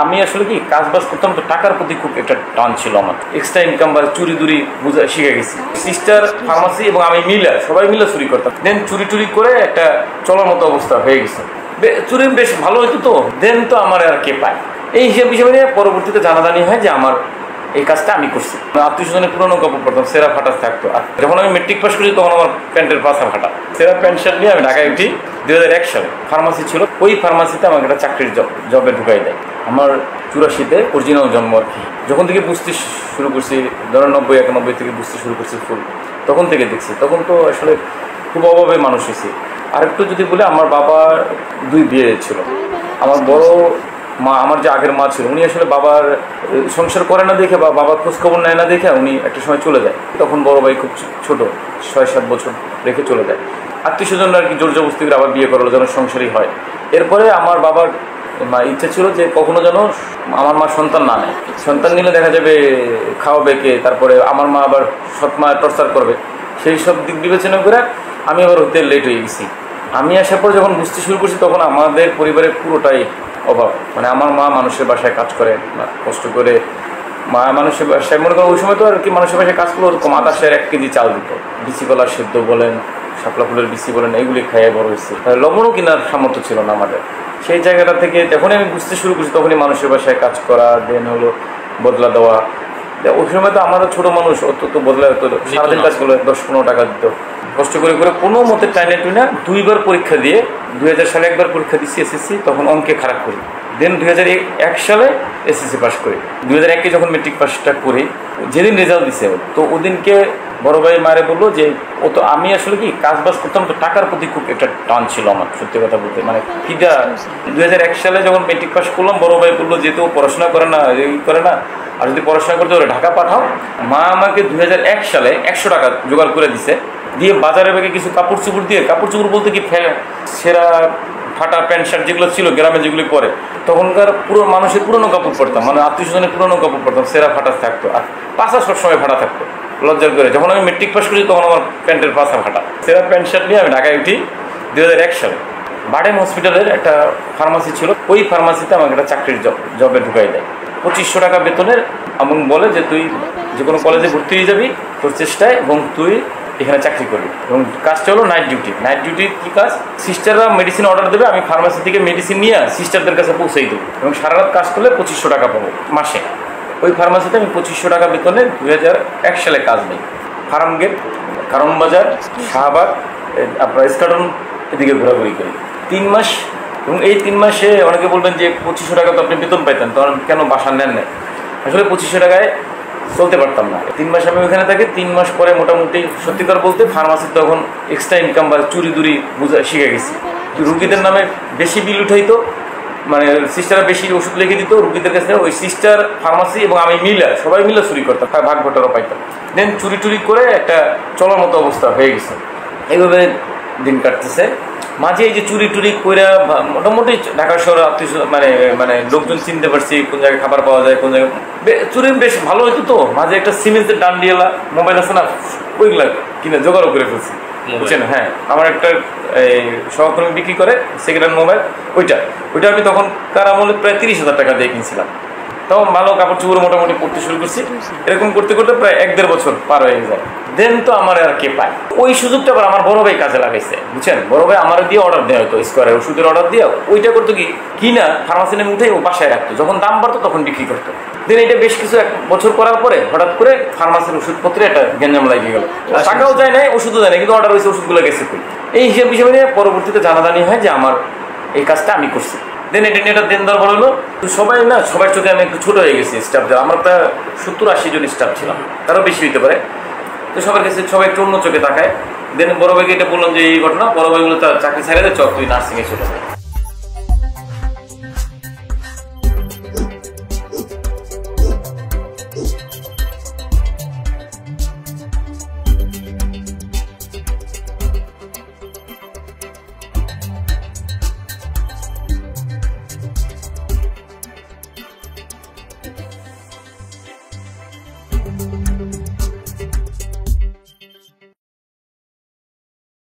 আমি আসলে কি কাজ বাজ করতাম তো টাকার প্রতি খুব একটা টান ছিল আমার। এক্সট্রা ইনকাম বা চুরি দুরি বুঝা শিখে গেছি। সিস্টার ফার্মাসি এবং আমি সবাই মিলে চুরি করতাম। দেন চুরি টুরি করে একটা চলার মতো অবস্থা হয়ে গেছে। চুরি বেশ ভালো হইতো তো, দেন তো আমার আর কে পায়। এই হিসাব নিয়ে পরবর্তীতে জানাজানি হয় যে আমার এই কাজটা আমি করছি। আত্মীয় স্বজনের পুরোনো কাপড় পরতাম, সেরা ফাটা থাকতো। আর যখন আমি মেট্রিক পাস করি তখন আমার প্যান্টের পাশা ফাটা। সেরা প্যান্ট শার্ট নিয়ে আমি ঢাকায় উঠি। 2001 সালে ফার্মাসি ছিল, ওই ফার্মাসিতে আমাকে একটা চাকরির জবে ঢুকাই দেয়। আমার 84-তে অরিজিনাল জন্ম আর কি। যখন থেকে বুঝতে শুরু করছি, ধরো 90-91 থেকে বুঝতে শুরু করছি ফুল, তখন থেকে দেখছি। তখন তো আসলে খুব অভাবে মানুষ হয়েছি। আরেকটু যদি বলে, আমার বাবার 2 বিয়ে ছিল। আমার বড় মা, আমার যে আগের মা ছিল, উনি আসলে বাবার সংসার করে না দেখে বা বাবার খোঁজখবর নেয় না দেখে উনি একটা সময় চলে যায়। তখন বড় ভাই খুব ছোট, 6-7 বছর রেখে চলে যায়। আত্মীয় স্বজন আর কি জোর জবরদস্তি করে আবার বিয়ে করালো, যেন সংসারই হয়। এরপরে আমার বাবার ইচ্ছা ছিল যে কখনো যেন আমার মা সন্তান না নেয়। সন্তান নিলে দেখা যাবে খাওয়াবে কে, তারপরে আমার মা আবার সৎ মা টর্চার করবে। সেই সব দিক বিবেচনা করে আমি আবার হতে লেট হয়ে গেছি। আমি আসার পর যখন বুঝতে শুরু করছি, তখন আমাদের পরিবারের পুরোটাই অভাব। মানে আমার মা মানুষের বাসায় কাজ করে, কষ্ট করে মা মানুষের বাসায়, মনে করো ওই সময় তো আর কি মানুষের বাসায় কাজ করলো, ওরকম 1 কেজি চাল দিত। বিচি কলার সেদ্ধ বলেন, শাপলা ফুলের বিচি বলেন, এগুলি খাইয়ে বড় হয়েছে। লবণও কেনার সামর্থ্য ছিল না আমাদের। সেই জায়গাটা থেকে যখনই আমি বুঝতে শুরু করছি, তখনই মানুষের বাসায় কাজ করা, দেন হলো বদলা দেওয়া। ওই সময় তো আমাদের ছোটো মানুষ, অত তো বদলা হতো, সারাদিন কাজ করলে 10-15 টাকা দিত। কষ্ট করে কোনো মতে টাইনে টুইনা 2বার পরীক্ষা দিয়ে, 2000 সালে 1বার পরীক্ষা দিচ্ছি এসএসসি, তখন অঙ্কে খারাপ করি। দেন 2001 সালে এসএসসি পাস করি। 2001-এ যখন মেট্রিক পাসটা করি, যেদিন রেজাল্ট দিছে, তো ওদিনকে বড় ভাই মারে বললো যে ও তো, আমি আসলে কি কাজ বাজ করতাম তো টাকার প্রতি খুব একটা টান ছিল আমার, সত্যি কথা বলতে। মানে কিটা 2001 সালে যখন মেট্রিক পাস করলাম, বড় ভাই বললো যেহেতু পড়াশোনা করে না, করে না, আর যদি পড়াশোনা করতে ওরা ঢাকা পাঠাও। মা আমাকে 2001 সালে 100 টাকা জোগাড় করে দিছে, দিয়ে বাজারে ব্যাগে কিছু কাপড় চোপড় দিয়ে, কাপড় চোপড় বলতে কি সেরা ফাটা প্যান্ট শার্ট যেগুলো ছিল গ্রামে, যেগুলি পরে, তখনকার পুরো মানুষের পুরোনো কাপড় পরতাম। মানে আত্মীয় স্বজনের পুরোনো কাপড় পরতাম, সেরা ফাটা থাকতো। আর পাশা সবসময় ফাটা থাকতো, লজ্জার করে। যখন আমি মেট্রিক পাস করি, তখন আমার প্যান্টের পাশা ফাটা। সেরা প্যান্ট শার্ট নিয়ে আমি ঢাকায় উঠি 2001 সালে। বাডেন হসপিটালের একটা ফার্মাসি ছিল, ওই ফার্মাসিতে আমাকে একটা চাকরির জবে ঢুকাই দেয়। 2500 টাকা বেতনের, এবং বলে যে তুই যে কোনো কলেজে ভর্তি হয়ে যাবি তোর চেষ্টায়, এবং তুই এখানে চাকরি করবি। এবং কাজটা হলো নাইট ডিউটি। নাইট ডিউটি কী কাজ? সিস্টাররা মেডিসিন অর্ডার দেবে, আমি ফার্মাসি থেকে মেডিসিন নিয়ে সিস্টারদের কাছে পৌঁছেই দেবো, এবং সারা রাত কাজ করলে 2500 টাকা পাবো মাসে। ওই ফার্মাসিতে আমি 2500 টাকা বেতনে 2001 সালে কাজ নেই। ফার্ম গেট, কারণ বাজার, শাহবাগ, আপনার স্কাটন, এদিকে ঘোরাঘুরি করি 3 মাস। এবং এই 3 মাসে অনেকে বলবেন যে 2500 টাকা তো আপনি বেতন পাইতেন, তখন কেন বাসা নেন না? আসলে 2500 টাকায় চলতে পারতাম না। 3 মাস আমি ওইখানে থাকি। 3 মাস পরে মোটামুটি সত্যিকার বলতে ফার্মাসির তখন এক্সট্রা ইনকাম বা চুরি দুরি বুঝা শিখে গেছি। রুগীদের নামে বেশি বিল উঠাইতো, মানে সিস্টাররা বেশি ওষুধ লিখে দিত রুগীদের কাছে। ওই সিস্টার, ফার্মাসি এবং আমি সবাই মিলে চুরি করতাম, ভাগ ভোটারও পাইতাম। দেন চুরি টুরি করে একটা চলার মতো অবস্থা হয়ে গেছে। এইভাবে দিন কাটতেছে। মাঝে এই যে চুরি টুরি করে মোটামুটি ঢাকা শহরে আত্মীয় মানে লোকজন চিনতে পারছি, কোন জায়গায় খাবার পাওয়া যায়, কোন জায়গায় চুরি বেশ ভালো হইতো। তো মাঝে একটা সিমেন্টের ডান্ডিওয়ালা মোবাইল আছে না, ওইগুলা কিনে জোগাড়ও করে ফেলছি, বুঝছেন? হ্যাঁ, আমার একটা সহকর্মী বিক্রি করে সেকেন্ড হ্যান্ড মোবাইল, ওইটা আমি তখন কার আমলে প্রায় 30,000 টাকা দিয়ে কিনছিলাম। তখন ভালো কাপড় চোপড় মোটামুটি পড়তে শুরু করছি। এরকম করতে করতে প্রায় 1-1.5 বছর পার হয়ে যায়। দেন তো আমার আর কে পায়। ওই সুযোগটা আবার আমার বড় ভাই কাজে লাগাইছে, বুঝছেন? বড় ভাই আমার দিয়ে অর্ডার দেওয়া হতো, স্কোয়ারের ওষুধের অর্ডার দিয়ে। ওইটা করতো কি, কিনা ফার্মাসি নেমে উঠে ও বাসায় রাখতো, যখন দাম বাড়তো তখন বিক্রি করতো। দেন এটা বেশ কিছু 1 বছর করার পরে হঠাৎ করে ফার্মাসির ওষুধপত্রে একটা গ্যাঞ্জাম লাগিয়ে গেল। টাকাও যায় নাই, ওষুধও যায় না, কিন্তু অর্ডার হয়েছে, ওষুধগুলো গেছে কই। এই হিসাব নিয়ে পরবর্তীতে জানাজানি হয় যে আমার এই কাজটা আমি করছি। দেন এটা নিয়ে একটা দেন দর বড় হলো। তো সবার চোখে আমি একটু ছোটো হয়ে গেছি। স্টাফ যারা, আমরা প্রায় 70-80 জন স্টাফ ছিলাম, তারও বেশি হইতে পারে। তো সবার কাছে সবাই একটু অন্য চোখে তাকায়। দেন বড় ভাইকে এটা বললাম যে এই ঘটনা। বড় ভাই বলে চাকরি ছেড়ে দে, চল তুই নার্সিংয়ে চলে যায়।